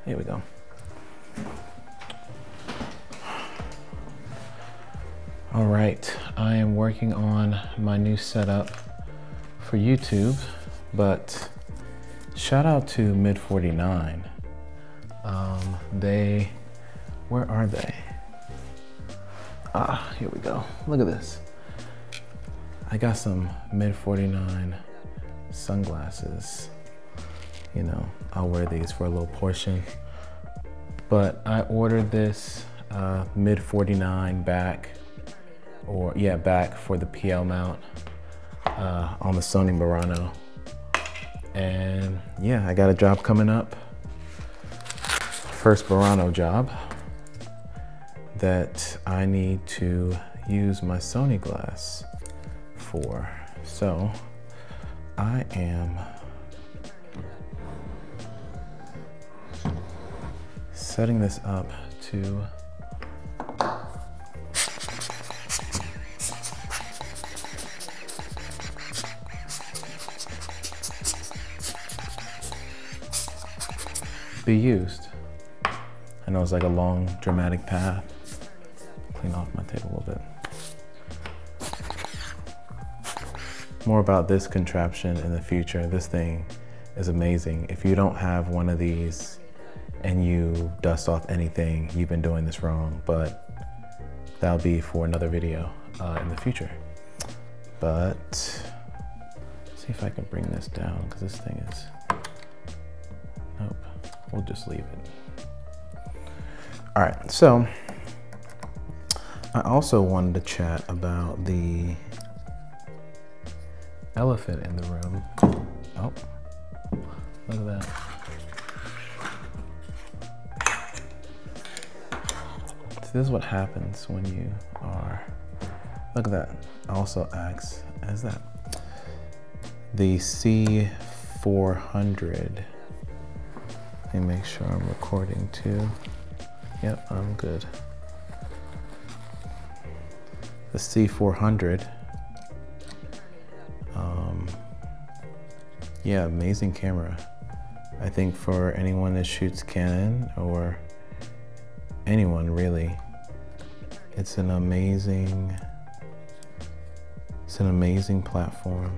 Here we go. All right, I am working on my new setup for YouTube, but shout out to Mid49. Where are they? Ah, here we go. Look at this. I got some Mid49 sunglasses. You know, I'll wear these for a little portion. But I ordered this Mid49 back for the PL mount on the Sony Burano. And yeah, I got a job coming up. First Burano job that I need to use my Sony glass for. So I am setting this up to be used. I know it's like a long, dramatic path. Clean off my table a little bit. More about this contraption in the future. This thing is amazing. If you don't have one of these and you dust off anything, you've been doing this wrong, but that'll be for another video in the future. But see if I can bring this down, because this thing is, nope, we'll just leave it. All right, so I also wanted to chat about the elephant in the room. Oh, look at that. So this is what happens when you are, look at that, also acts as that. The C400. Let me make sure I'm recording too. Yep, I'm good. The C400. Yeah, amazing camera. I think for anyone that shoots Canon or anyone really, it's an amazing platform.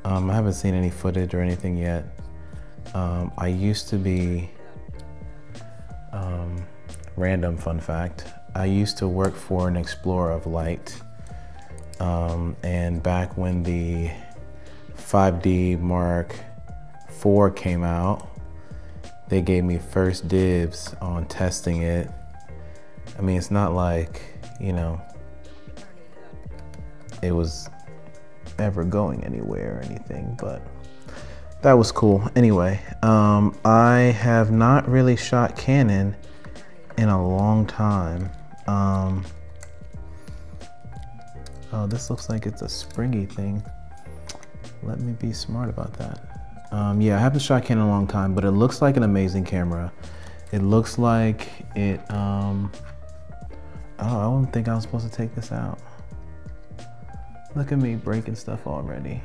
I haven't seen any footage or anything yet. I used to be, random fun fact, I used to work for an Explorer of Light, and back when the 5D Mark IV came out, they gave me first dibs on testing it. I mean, it's not like, you know, it was ever going anywhere or anything, but that was cool. Anyway, I have not really shot Canon in a long time. Oh, this looks like it's a springy thing. Let me be smart about that. Yeah, I haven't shot Canon in a long time, but it looks like an amazing camera. It looks like it, oh, I don't think I was supposed to take this out. Look at me breaking stuff already.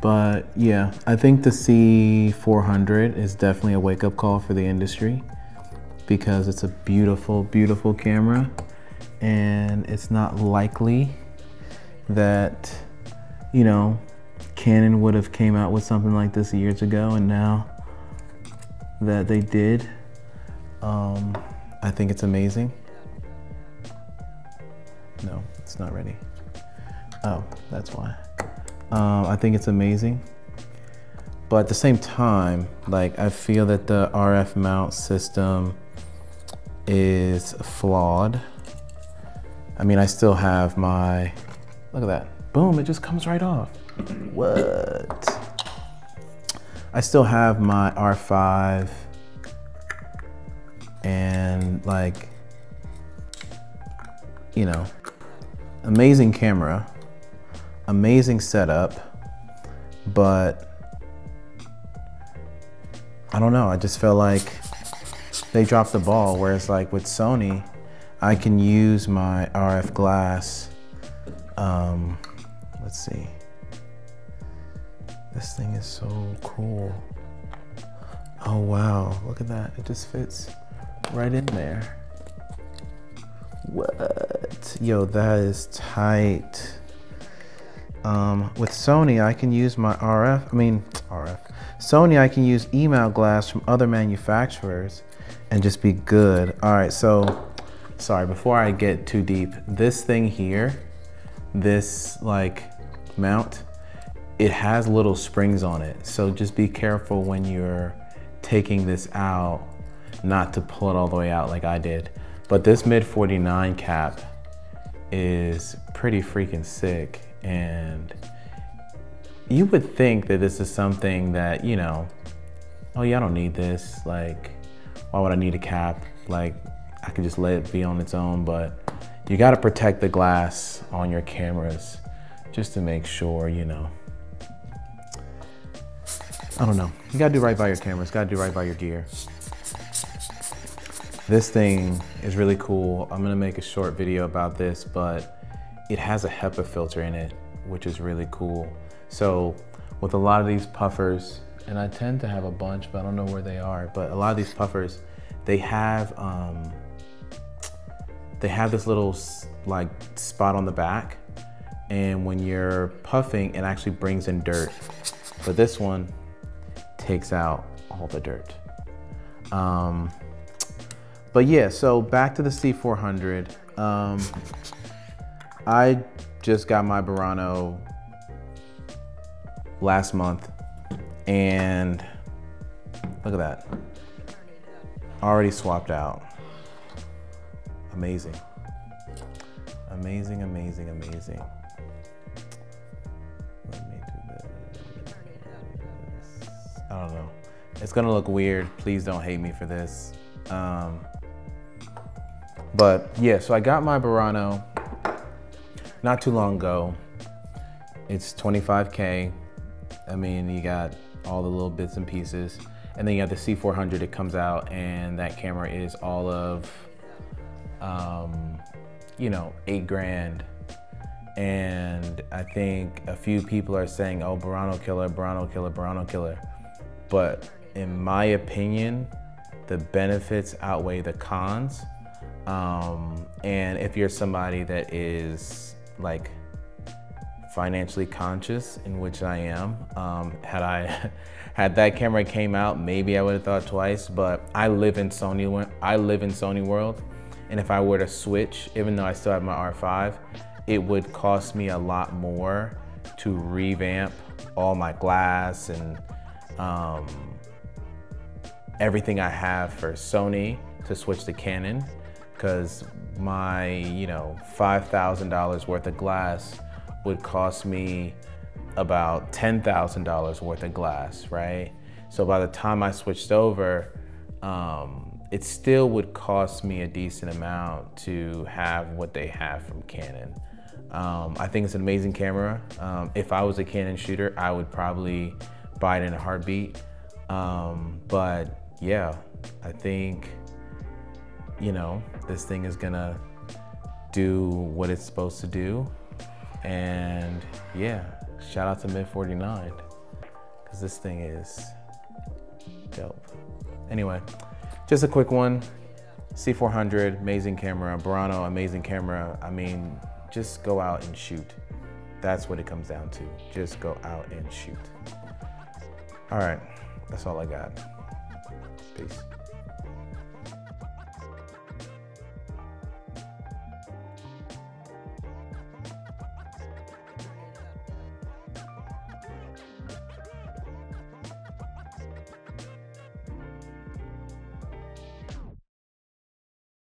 But yeah, I think the C400 is definitely a wake-up call for the industry, because it's a beautiful, beautiful camera, and it's not likely that, you know, Canon would have came out with something like this years ago, and now that they did, I think it's amazing. No, it's not ready. Oh, that's why. I think it's amazing, but at the same time, like, I feel that the RF mount system is flawed. I mean, I still have my, look at that, boom, it just comes right off. What? I still have my R5 and, like, you know, amazing camera, amazing setup, but I don't know, I just felt like they dropped the ball, whereas like with Sony, I can use my RF glass Let's see. This thing is so cool. Oh wow, look at that. It just fits right in there. What? Yo, that is tight. With Sony, I can use my Sony, I can use Emount glass from other manufacturers and just be good. All right, so, sorry, before I get too deep, this thing here, this like mount, it has little springs on it. So just be careful when you're taking this out, not to pull it all the way out like I did. But this Mid49 cap is pretty freaking sick. And you would think that this is something that, you know, oh yeah, I don't need this. Like, why would I need a cap? Like, I could just let it be on its own, but you gotta protect the glass on your cameras just to make sure, you know. I don't know. You gotta do right by your cameras, gotta do right by your gear. This thing is really cool. I'm gonna make a short video about this, but it has a HEPA filter in it, which is really cool. So with a lot of these puffers, and I tend to have a bunch, but I don't know where they are, but a lot of these puffers, they have this little like spot on the back, and when you're puffing, it actually brings in dirt. But this one takes out all the dirt. But yeah, so back to the C400. I just got my Burano last month, and look at that. Already swapped out. Amazing. Amazing, amazing, amazing. Let me do this. I don't know. It's gonna look weird. Please don't hate me for this. But yeah, so I got my Burano not too long ago. It's 25K. I mean, you got all the little bits and pieces. And then you have the C400, it comes out, and that camera is all of, you know, 8 grand. And I think a few people are saying, oh, Burano killer, Burano killer, Burano killer. But in my opinion, the benefits outweigh the cons. And if you're somebody that is like financially conscious, in which I am, had that camera came out, maybe I would have thought twice, but I live in Sony world. And if I were to switch, even though I still have my R5, it would cost me a lot more to revamp all my glass and everything I have for Sony to switch to Canon, because my, you know, $5,000 worth of glass would cost me about $10,000 worth of glass, right? So by the time I switched over, it still would cost me a decent amount to have what they have from Canon. I think it's an amazing camera. If I was a Canon shooter, I would probably buy it in a heartbeat. But yeah, I think, you know, this thing is gonna do what it's supposed to do. And yeah, shout out to Mid49, because this thing is dope. Anyway, just a quick one. C400, amazing camera. Burano, amazing camera. I mean, just go out and shoot. That's what it comes down to. Just go out and shoot. All right, that's all I got. Peace.